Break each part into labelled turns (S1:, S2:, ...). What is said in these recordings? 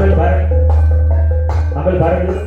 S1: Tampil bareng dulu.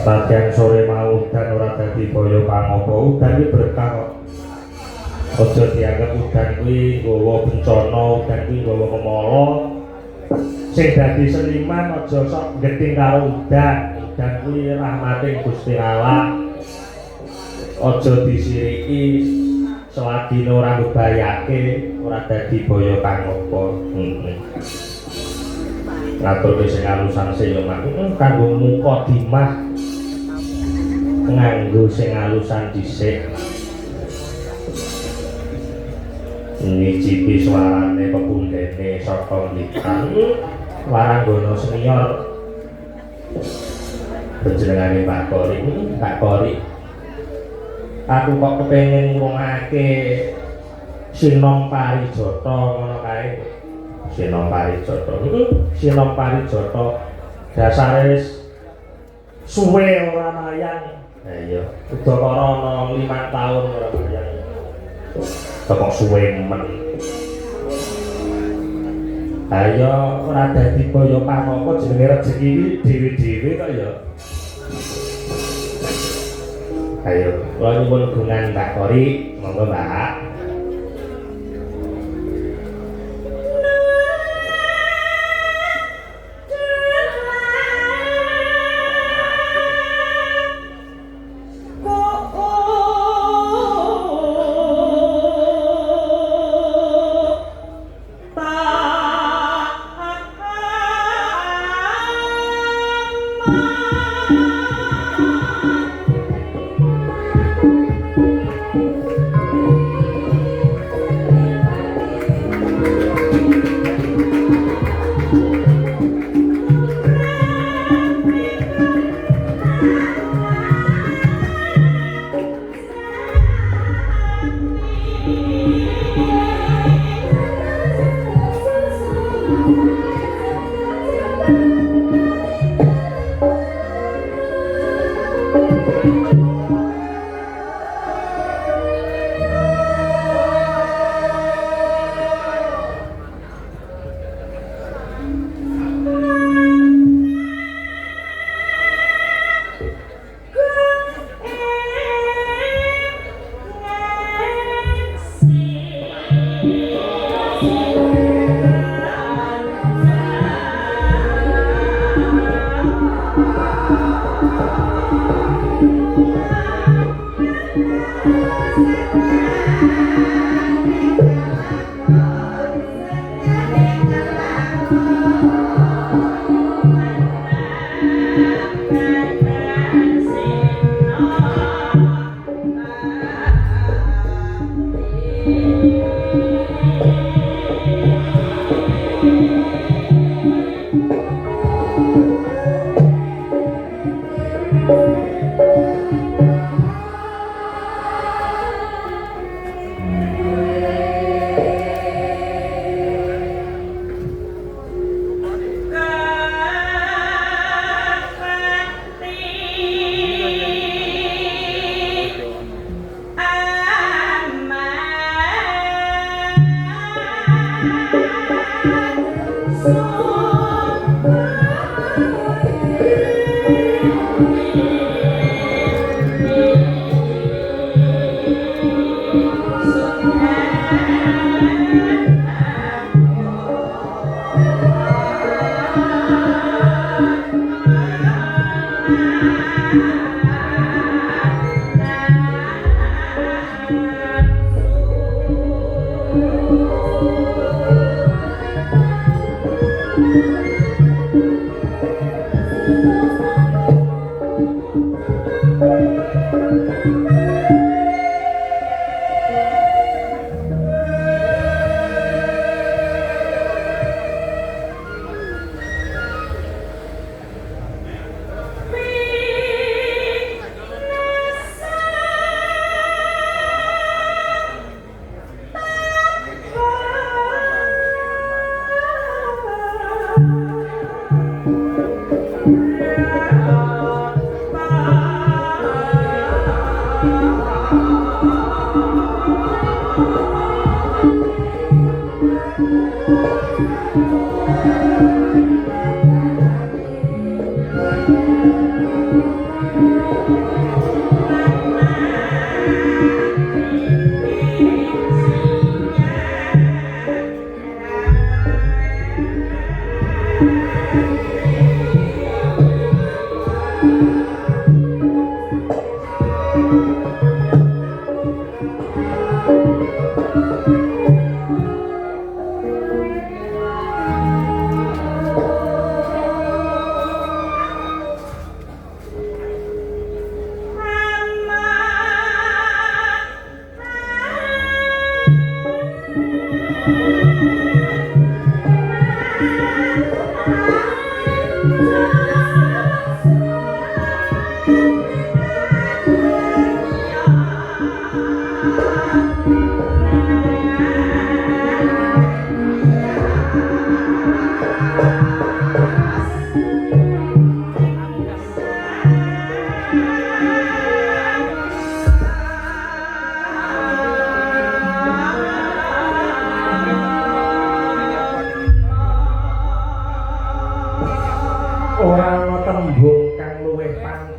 S2: Bagian sore mau udan ora dadi boyo pangapa udan iki berkah kok. Aja dianggep udan kuwi nggawa bencana, udan kuwi nggawa kemala. Sing dadi seniman aja sok gething karo udan. Udan kuwi rahmating Gusti Allah. Aja disiriki selagi ora mbebayake ora dadi boyo pangapa. Ngatur sing alusan sing yo kanggo muka dimah nganggo sing alusan dhisik nyicipi suarane pepundhene saka ngitan waranggana senior panjenengane Pak Kori aku kok kepengin ngomongake Sinom Parijata ngono kae Sinom Parijata dasare suwe ora mayang. Iya, udakara ana 5 tahun ora mayang. Kok suwe men. Ayo ora dadi kaya pangapa jenenge rejeki iki dhewe-dhewe kok ya. Ayo, kula nyuwun gungan Mbak Kori, monggo Mbak.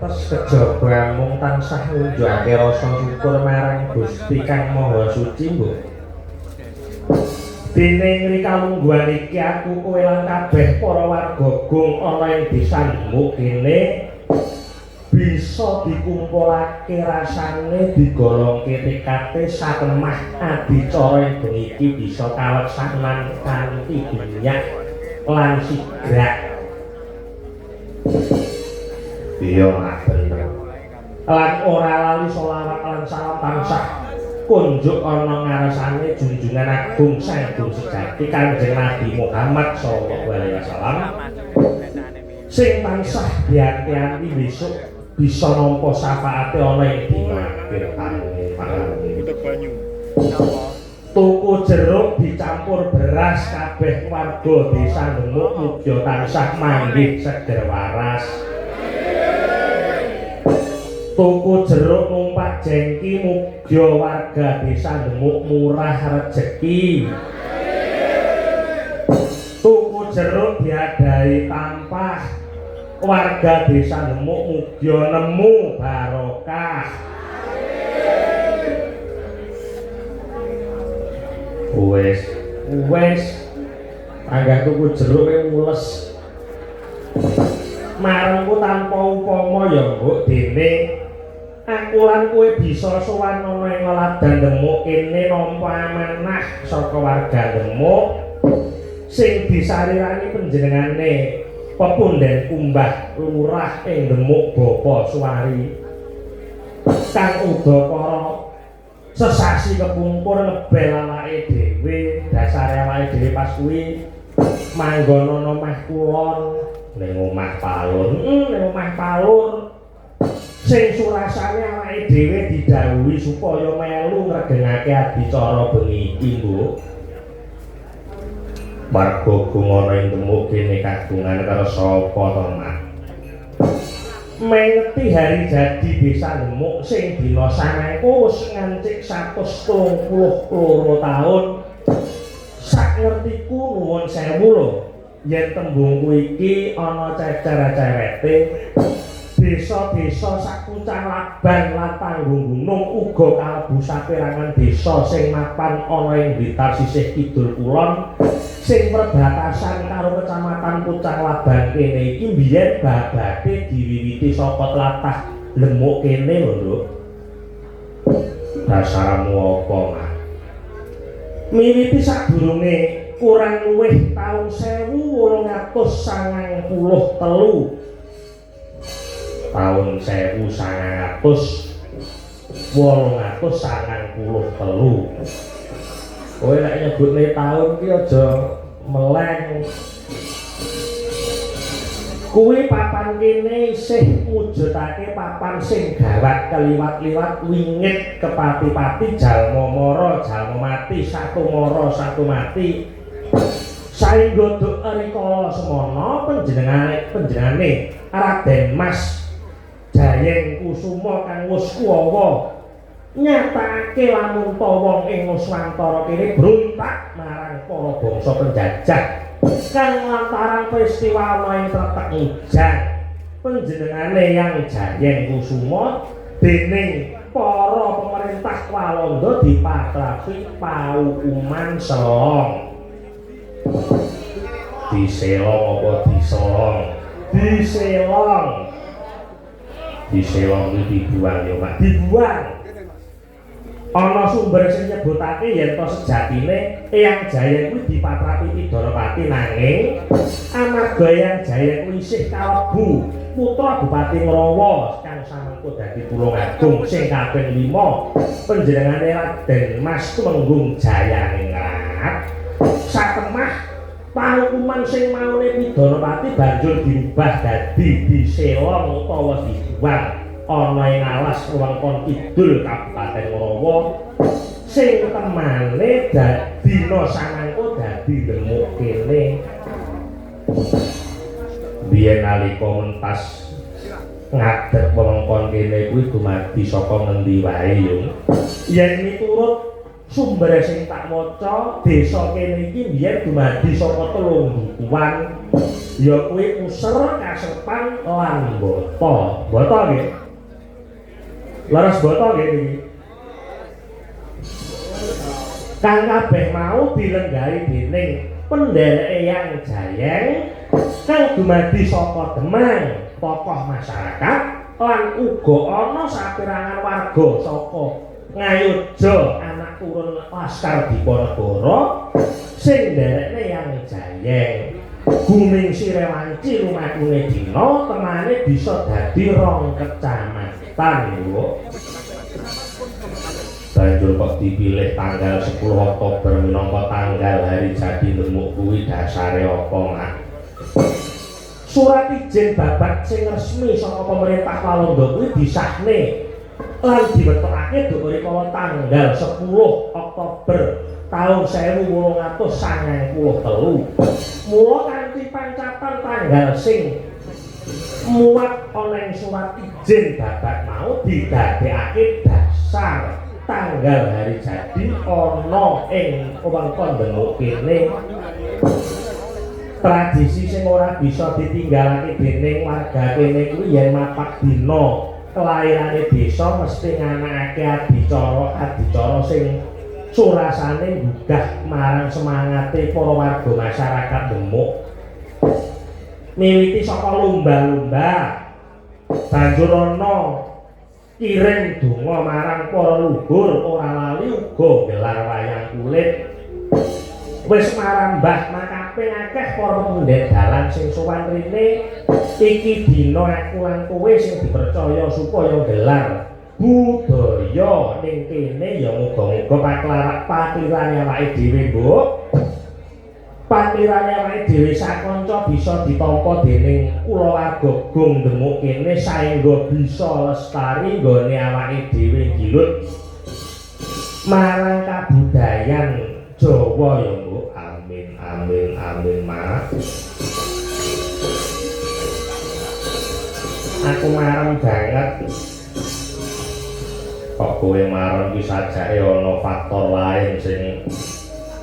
S2: pantes kejaba mung tansah nunjukake rasa syukur marang Gusti Kang Maha Suci mbok. Dene ngrikalungguhan iki aku kowe lan kabeh para warga Gung ana ing desa Demuk kene bisa dikumpulake rasane digolongke TKT satemah adicara ing bengi iki bisa kaleksanan kanthi binyak lan sigrak. Iya mak bener. Lan ora lali selawat lan salam tansah kunjuk ana ngarsane junjungan agung Sang Hyang Sejati Kanjeng Nabi Muhammad sallallahu alaihi wasallam sing tansah dianti-anti besok bisa nampa syafaate ana ing dina akhir panjenengan. Tuku jeruk dicampur beras kabeh warga desa Demuk muga tansah manggih seger waras. Tuku jeruk numpak jengki muga warga desa Demuk murah rejeki. Tuku jeruk diadahi tampah warga desa Demuk muga nemu barokah. Wes anggah tuku jeruk mules marengku tanpa upama ya mbok dene aku lan kowe bisa sowan ana ing leladan Demuk kene nampa amanah saka warga Demuk sing disarirani panjenengane Pepunden Kumbah Lurah ing Demuk Bapa Suwari kang udakara sesasi kepungkur ngebel awake dhewe dasare awake dhewe pas kuwi manggon ana omah kulon ning omah palur sing surasane awake dhewe didhawuhi supaya melu ngregengake adicara bengi iki mbok warga Gung ana ing Demuk kene kagungan karo sapa to Mak mengeti hari jadi desa Demuk sing dina sanengku wis ngancik 132 tahun sak ngertiku nuwun sewu lho yen tembungku iki ana cecer-cerete desa-desa sakucang Laban lan Tanggung Gunung uga kalebu saperangan desa sing mapan ana ing Blitar sisih kidul kulon sing perbatasan karo Kecamatan Pucang Laban kene iki biyen babate diwiwiti saka tlatah Demuk kene lho Nduk. Dasarmu apa, Mas? Miwiti sadurunge kurang luwih taun 1893. Taun 1993. Kowe nek nyebutne taun ki aja meleng. Kuwi papan kene isih mujudake papan sing gawat keliwat-liwat wingit kepati-pati jalma mara jalma mati satu mara satu mati. Saengga duk rikala semana panjenengane Raden Mas Jayeng Kusuma kang wus kuwawa nyatakake lamun ta wong ing Nuswantara kene bruntak marang para bangsa penjajah kang lantaran peristiwa ana ing Tretek Mujan panjenengane yang Jayeng Kusuma dening para pemerintah Walanda dipatrapi paukuman selong diselong apa disolong diselong itu dibuang ya Pak dibuang ana sumber sing nyebutake yen to sejatine Eyang Jayeng kuwi dipatrapi Pidanapati nanging amarga Eyang Jayeng kuwi isih kalebu putra Bupati Ngrawa kang samengko dadi Tulungagung sing kaping 5 panjenengane Raden Mas Tumenggung Jayaningrat satemah paukuman sing maune Pidanapati banjur dirubah dadi diselong utawa dibuang ana ing alas wewengkon kidul Kabupaten Ngrawa sing temane dina samangka dadi Demuk kene. Biyen nalika mentas ngadeg wewengkon kene kuwi dumadi saka ngendi wae yo. Yen miturut sumber sing tak maca desa kene iki biyen dumadi saka 3 dukuhan ya kuwi user kasepan lan boto nggih laras boto nggih iki kang kabeh mau dilenggahi dening pendereke yang jayeng kang dumadi saka Demang tokoh masyarakat lan uga ana saperangan warga saka Ngayodya anak turun Laskar Diponegoro sing nderekne yang jayeng guming Sirewanci lumakune dina temane bisa dadi 2 kecamatan lho. Banjur kok dipilih tanggal 10 Oktober minangka tanggal hari jadi Demuk kuwi dasare apa mak? Surat izin babat sing resmi saka pemerintah Walanda kuwi disahne lan diwetokake rikala tanggal 10 Oktober tahun 1893. Mula kanthi pancatan tanggal sing muat ana ing surat izin babat mau didadekake dasar tanggal hari jadi ana ing wewengkon Demuk kene. Tradisi sing ora bisa ditinggalake dening warga kene kuwi yen mapak dina kelahirane desa mesti nganakake adicara sing surasane nggugah marang semangate para warga masyarakat Demuk. Miwiti saka lumba-lumba banjur ana kirim donga marang para luhur ora lali uga gelar wayang kulit. Wis marambah makaping akeh para pengendhet dalan sing sowan rene iki dina aku lan kowe sing dipercaya supaya gelar budaya ning kene ya muga-muga paklirane awake dhewe mbok paklirane awake dhewe sakanca bisa ditampa dening kulawarga Gong Demuk kene saengga bisa lestari nggone awake dhewe gilut marang kabudayan Jawa ya mbok. Amin amin amin mak. Aku marem banget. Kok kowe marem ki sajake ana faktor lain sing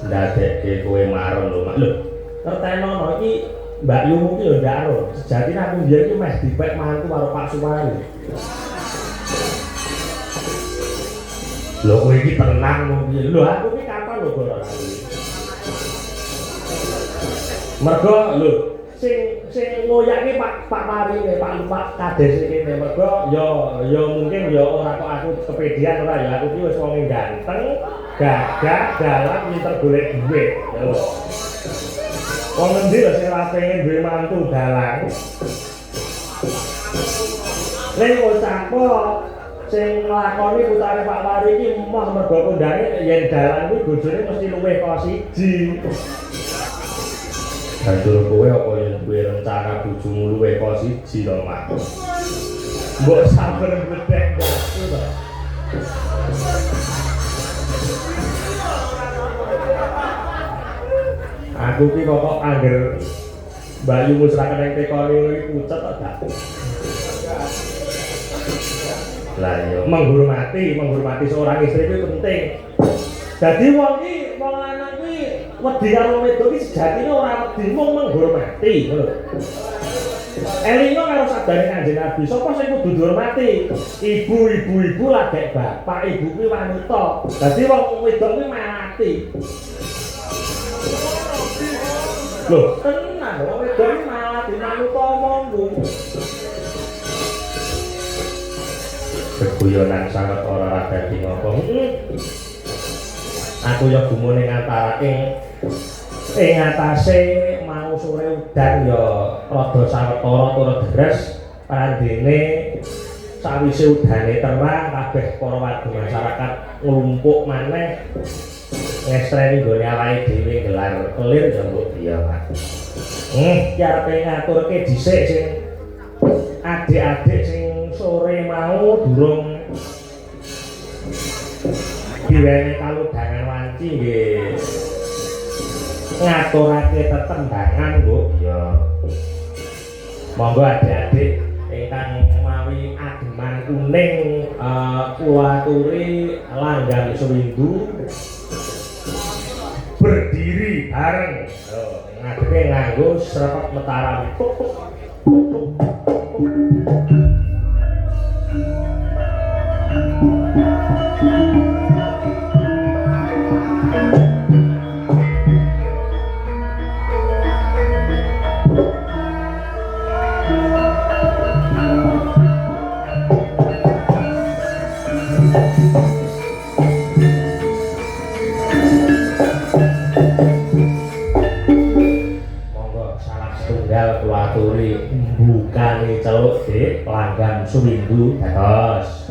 S2: ndadekke kowe marem lho mak. Lho, ngertenono iki Mbak Yumu ki yo ndak ero. Sejatine aku biyen ki meh dipek mantu karo Pak Sumari. Lho kowe iki tenang mung piye? Lho aku ki kapan lho kok ora. Mergo lho sing ngoyake Pak Marine, Pak Kades kene mergo ya mungkin ya ora kok aku kepedean ora ya aku ki wis wong ganteng, gagah, galak, pinter golek duit. Lho. Wong endi lho sing ora pengen duwe mantu dalang. Nek ucapo sing nglakoni putane Pak Wari iki emoh mergo kondange yen dalan kuwi bojone mesti luwih kok siji. Banjur kowe apa yen duwe rencana bojomu luwih kok siji to, Mak? Mbok sabar bledek ngono to. Aku ki kok angger Mbak Yumu serahkan yang tekoni iki pucet kok gak. Lah ya menghormati seorang istri itu penting. Jadi wong lanang ki wedi karo wedok ki sejatine ora wedi mung menghormati ngono. Elingo karo sabdane Kanjeng Nabi, sapa sing kudu dihormati? Ibu lagek bapak, ibu kuwi wanita. Dadi wong wedok kuwi mati. Loh, tenan wong wedok iki mati manut omongmu. Keguyonan sangat ora dadi ngopo. Aku ya gumune ngantarake ing atase mau sore udan ya rada sawetara tur deres pandene sawise udane terang kabeh para warga masyarakat nglumpuk maneh ngestreni nggone awake dhewe gelar kelir ya mbok iya Pak. Ki arepe ngaturke dhisik sing adik-adik sing sore mau durung diwene kalodhangan wanci nggih ngaturake tetembangan Bu ya monggo adik-adik ingkang mawi ageman kuning kula aturi langgang sewindu berdiri bareng. Ngadeke nganggo serapat mataram. Kuaturi bukane celuk Dik pelanggan seminggu dados.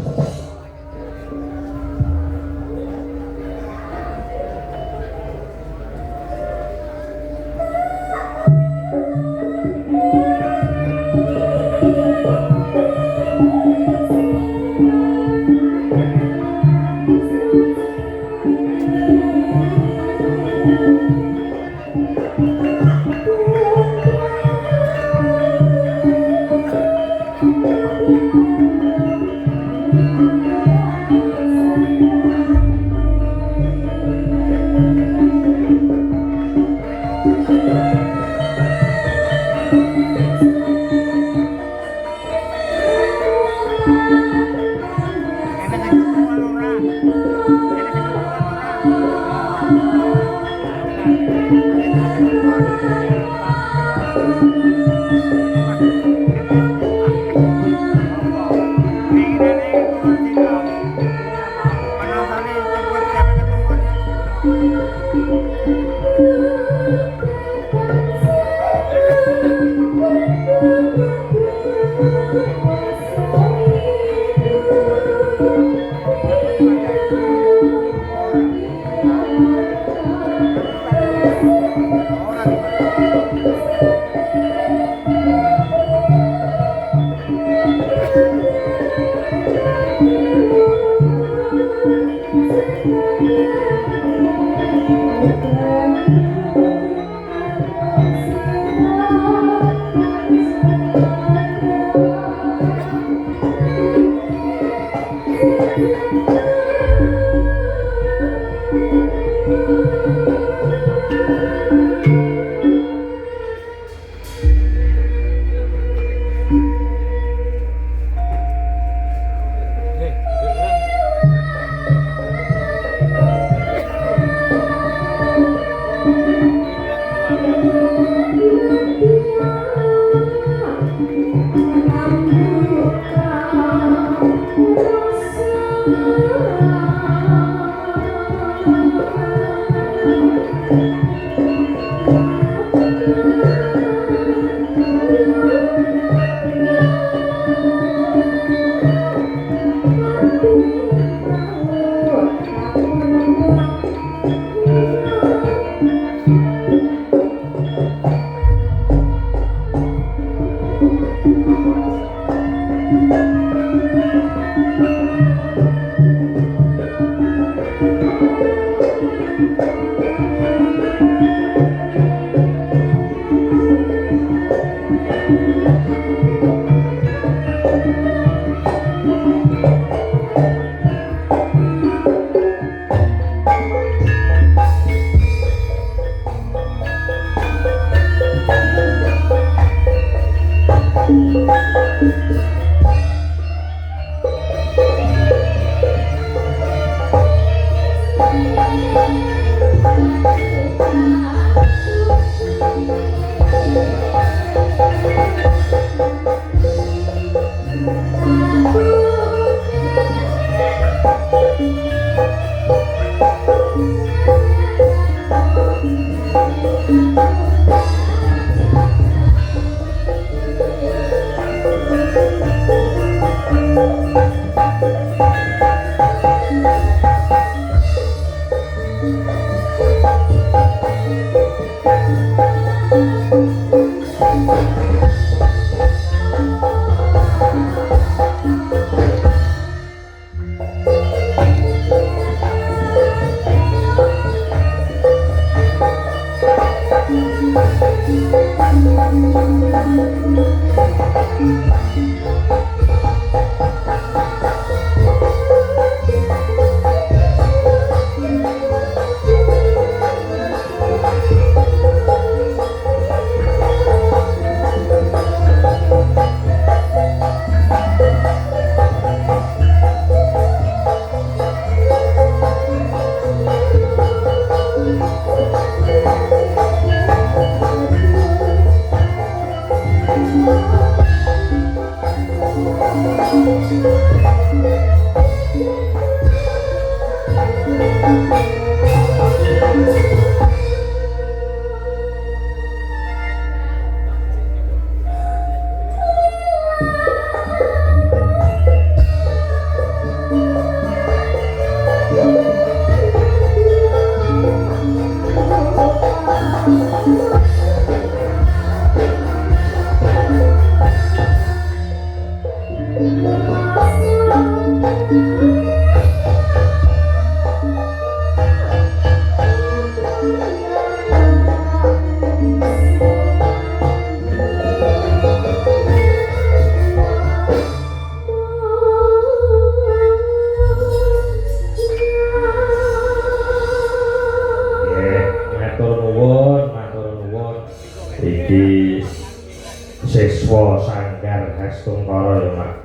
S2: Hastungkara ya Mak.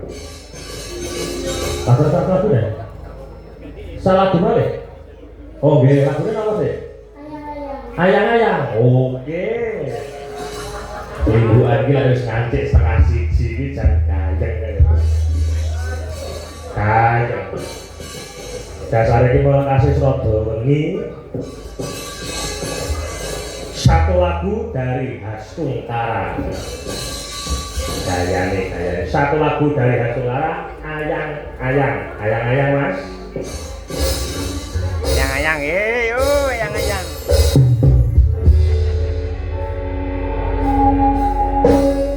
S2: Apa satu lagu deh? Salah lagu balik? Oh nggih, lagunya apa sih? Ayang-ayang. Oke. Mingguan iki harus ngancik setengah siji iki jan gayeng kaya. Gayeng. Dasar iki mau kasih Srada wengi. Satu lagu dari Hastungkara. Gayane. Satu lagu dari Hastungkara, ayang-ayang Mas.
S3: Ayang-ayang, yo, ayang-ayang.
S4: Thank you.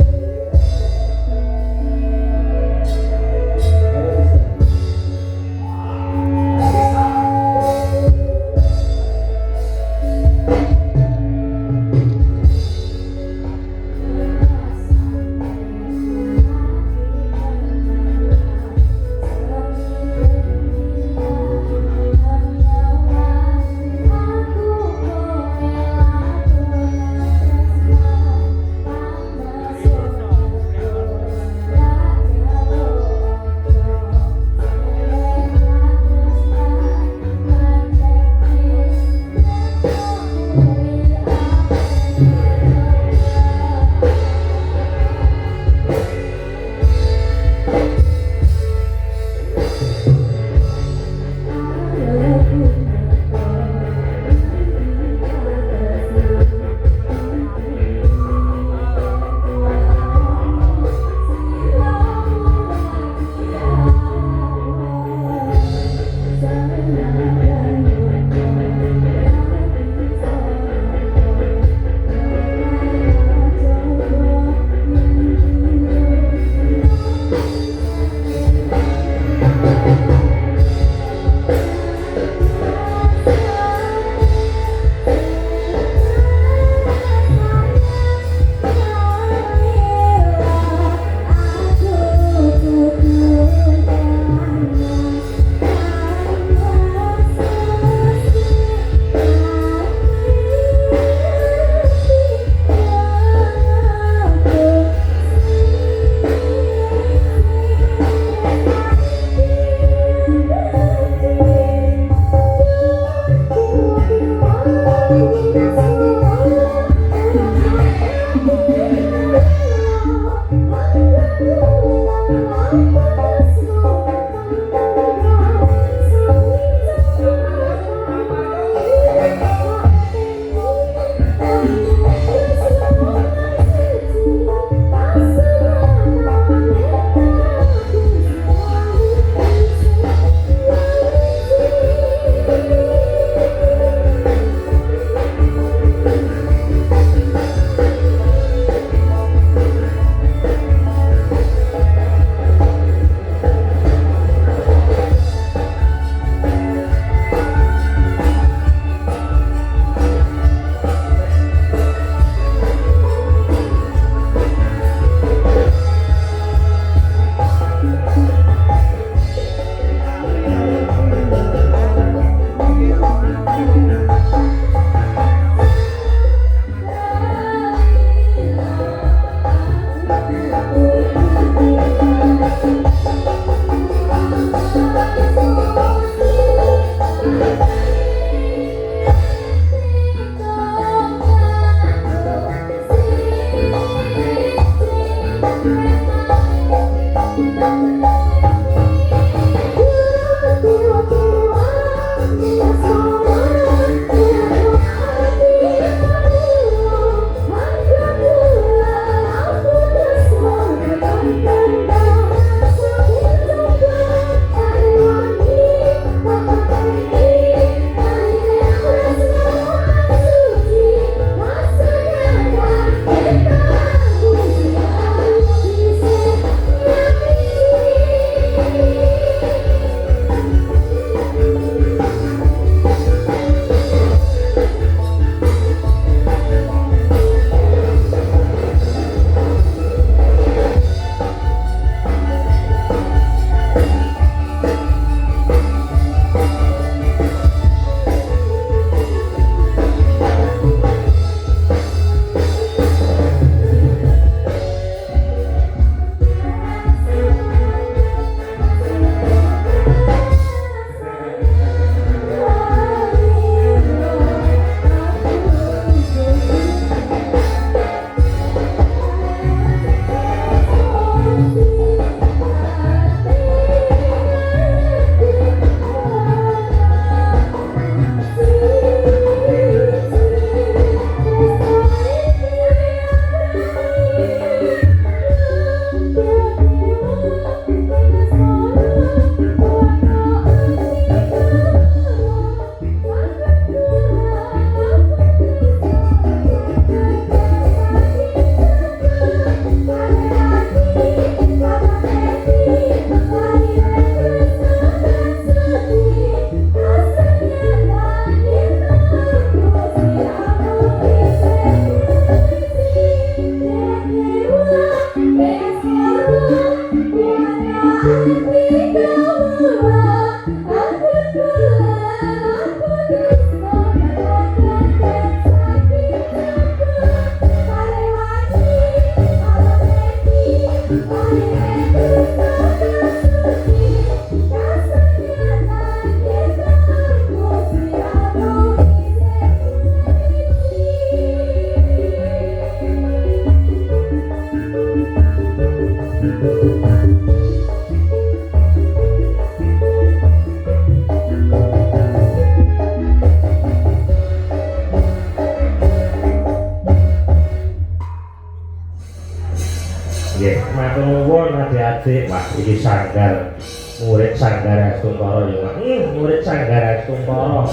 S2: Ade wah iki Sanggar murid Sanggar Astungkara ya Mas murid Sanggar Astungkara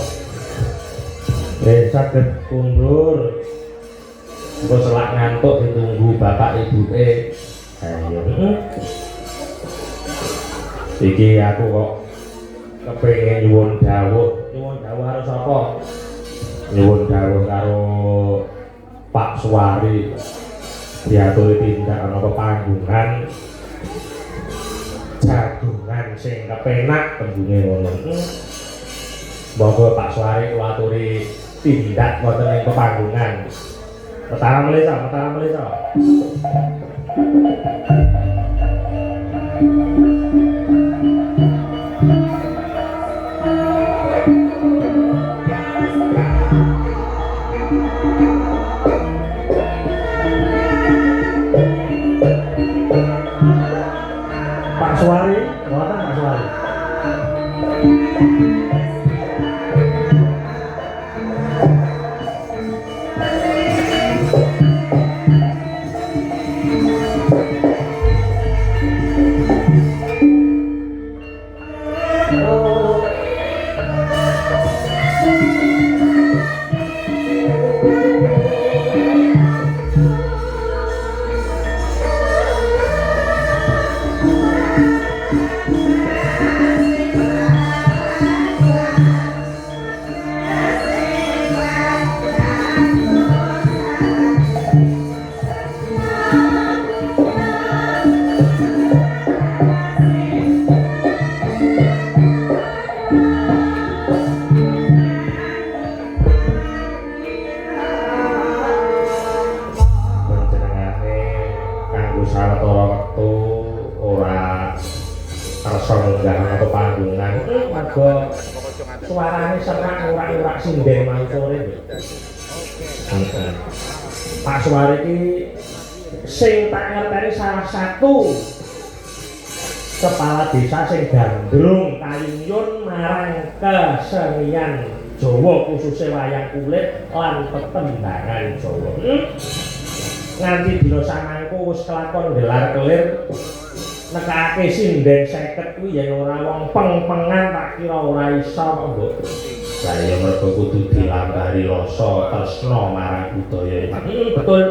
S2: saged kundur terus selak ngantuk ditunggu bapak ibuke ayo iki aku kok kepengin nyuwun dawuh karo sapa nyuwun dawuh karo Pak Suwari diaturi tindak ana pepanggungan jagungan sing kepenak tembunge ngono monggo Pak Suwari kula aturi tindak wonten ing pepanggungan Metara Melisa Pak Suwari, wonten Pak Suwari. Suarane serak ora-ora sinden mau sore. Pak Suwari iki sing tak ngerteni salah satu kepala desa sing gandrung kayun marang kesenian Jawa khususnya wayang kulit lan petembangan Jawa. Nganti dina samangku wis kelakon gelar kelir nekake sinden 50 kuwi yen ora wong peng-pengan tak kira ora iso kok, Mbok. Lah ya mergo kudu dilambari rasa tresna marang budaya. Betul.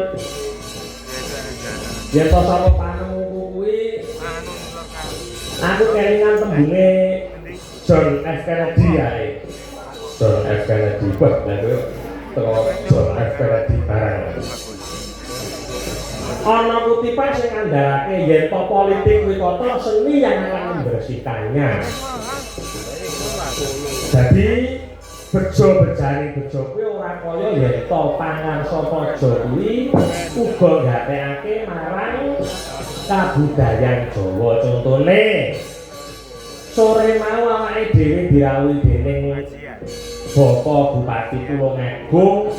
S2: Yen to sapa panemu kuwi aku kelingan tembunge John F Kennedy ae. John F Kennedy wah lha kowe teko John F Kennedy barang. Ana kutipan sing ngandharake yen to politik kuwi kotor seni yang akan membersihkannya. Jadi bejo bejane bejo kuwi ora kaya yen to pangan sapa aja kuwi uga gatekake marang kabudayan Jawa. Contone sore mau awake dhewe dirawuhi dening Bapak Bupati Tulungagung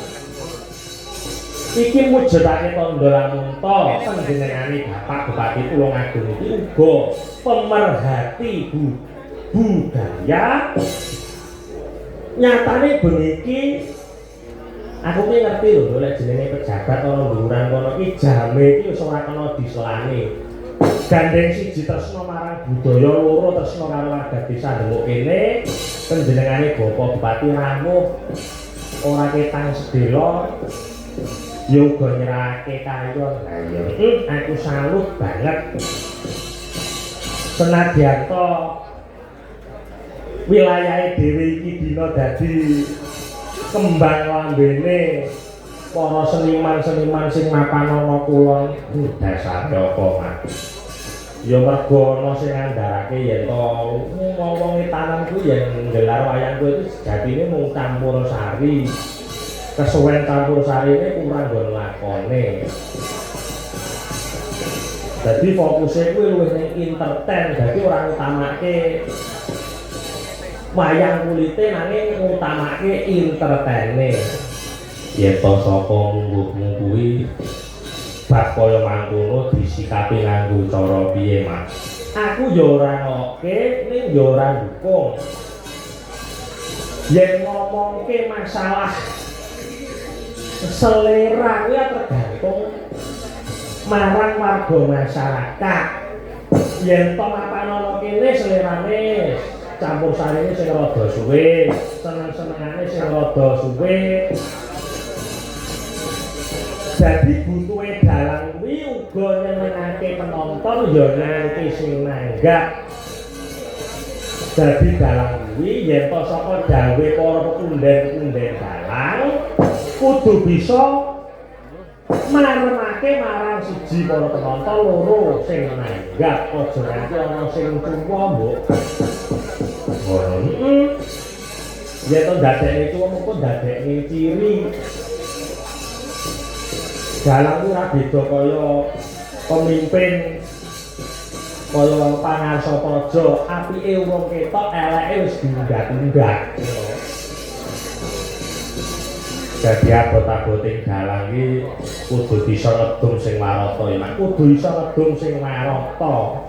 S2: iki mujudake tandha lamunta panjenengane Bapak Bupati Tulungagung iki uga pemerhati budaya. Nyatane bengi iki aku ki ngerti lho lek jenenge pejabat ana dhuwuran kono iki jame iki wis ora kena diselani. Gandeng siji tresna marang budaya, loro tresna karo warga desa ndemuk kene panjenengane Bapak Bupati rawuh ora ketang sedela yoga nyerahake kayon. Aku salut banget senadyan to wilayahe dhewe iki dina dadi kembang lambene para seniman-seniman sing mapan ana kulon. Dasare apa Mas? Ya mergo ana sing ngandharake yen to wong etanan kuwi yen nggelar wayang kuwi itu sejatine mung campur sari. Kesuwen campur sarine kurang nggon lakone. Dadi fokuse kuwi luwih ning entertain, dadi ora utamake wayang kulite nanging utamake entertaine. Yen to saka mungguh kuwi bab kaya mangkono disikapi nganggo cara piye, Mas? Aku ya ora ngoke ning ya ora dukung. Yen ngomongke masalah selera kuwi tergantung marang warga masyarakat. yen to mapan kene selerane campur sarine sing rada suwe, seneng-senengane sing rada suwe. Jadi butuhe dalang kuwi uga nyenengake penonton ya nganti sing nanggap. Jadi dalang kuwi yen to saka dawe para pekunden-pekunden dalang kudu bisa maremake marang siji para penonton, loro sing nanggap, aja nganti ana sing tuwa, Mbok. Yen to dadekne tuwa mengko dadekne ciri. Dalang ora beda kaya pemimpin kaya pangarsa praja, apike wong ketok, eleke wis diunggah-unggah. Dadi abot-aboting dalang iki kudu bisa ngedum sing marata, ya kudu iso ngedum sing marata.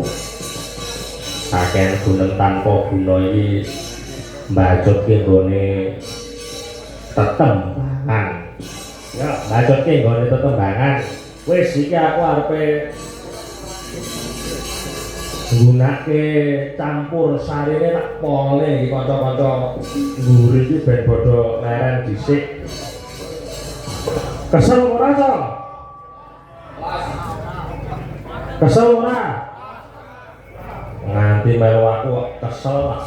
S2: Akeh gunen tanpa guna iki mbajutke nggone tetembangan. Ya, mbajutke nggone tetembangan. Wis iki aku arepe nggunake campur sarine tak pole iki kanca-kanca mburi iki ben padha leren dhisik. Kesel ora to? Kesel ora? Nganti melu aku kok kesel lah.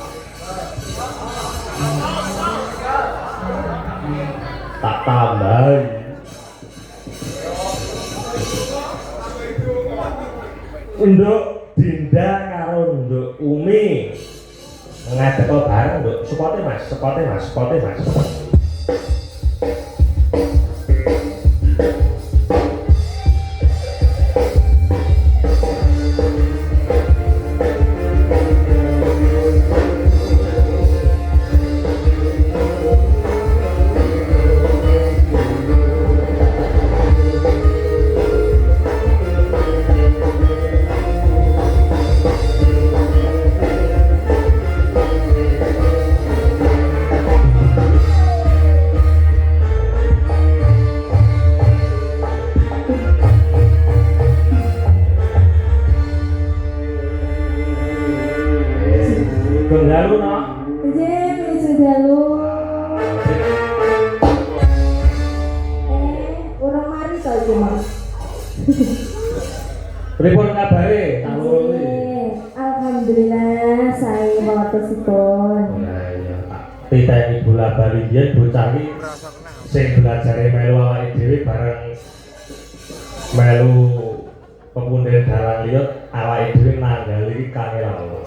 S2: Tak tambahi. Nduk Dinda karo Nduk Umi ngadep bareng, Nduk. Sepote Mas, sepote Mas, sepote Mas. Bengalu no?
S4: Nggih, menuju dalu. Urung mari to iki, Mas.
S2: Pripun kabare? Talu iki.
S4: Alhamdulillah sae watusipun.
S2: Nah, iya tak titeni bola bali yen bocah iki sing belajare melu awake dhewe bareng melu pepunden dalang liya awake dhewe nanggali iki kangelan.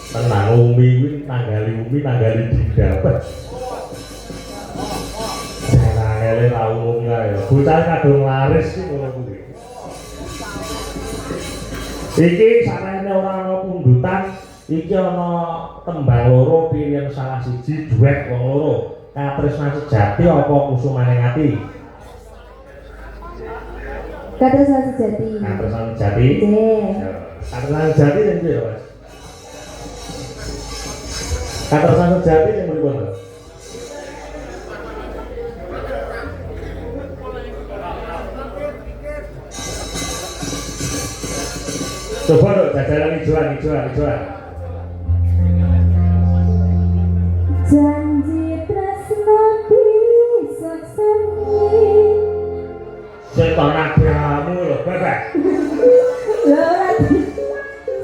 S2: Tenang Umi kuwi nanggali Dinda. Nangale ra umum kae. Bocah kadung laris iki ngono kuwi. Iki sarene ora ana pundutan, iki ana tembang loro pilihan salah siji duet wong loro. Katresnan sejati apa kusumaning ati?
S4: Katresnan sejati.
S2: Katresnan sejati.
S4: Nggih.
S2: Katresnan sejati sing piye, Mas? Katresnan sejati sing pripun, Mas? Coba dong, jajalan hijauan.
S4: Janji tresno disakseni.
S2: Setan agamamu lho, Bebek.
S4: Lho ora.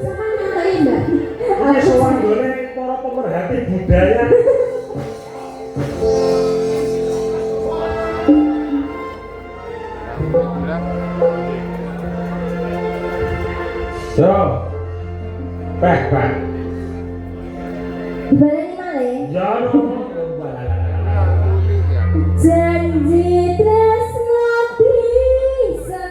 S4: Sama ngerti, Mbak.
S2: Ini sowan gone para pemerhati budaya. Yo. Pak.
S4: Dibaleni malih.
S2: Ya no.
S4: Janji tresno disakseni.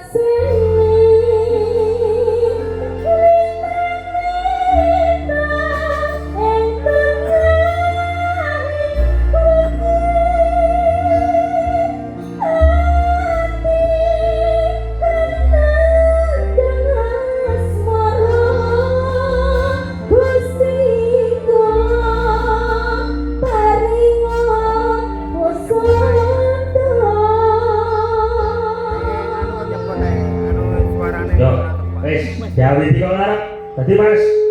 S2: Yo, wis, gawe iki kok arep Jadi Mas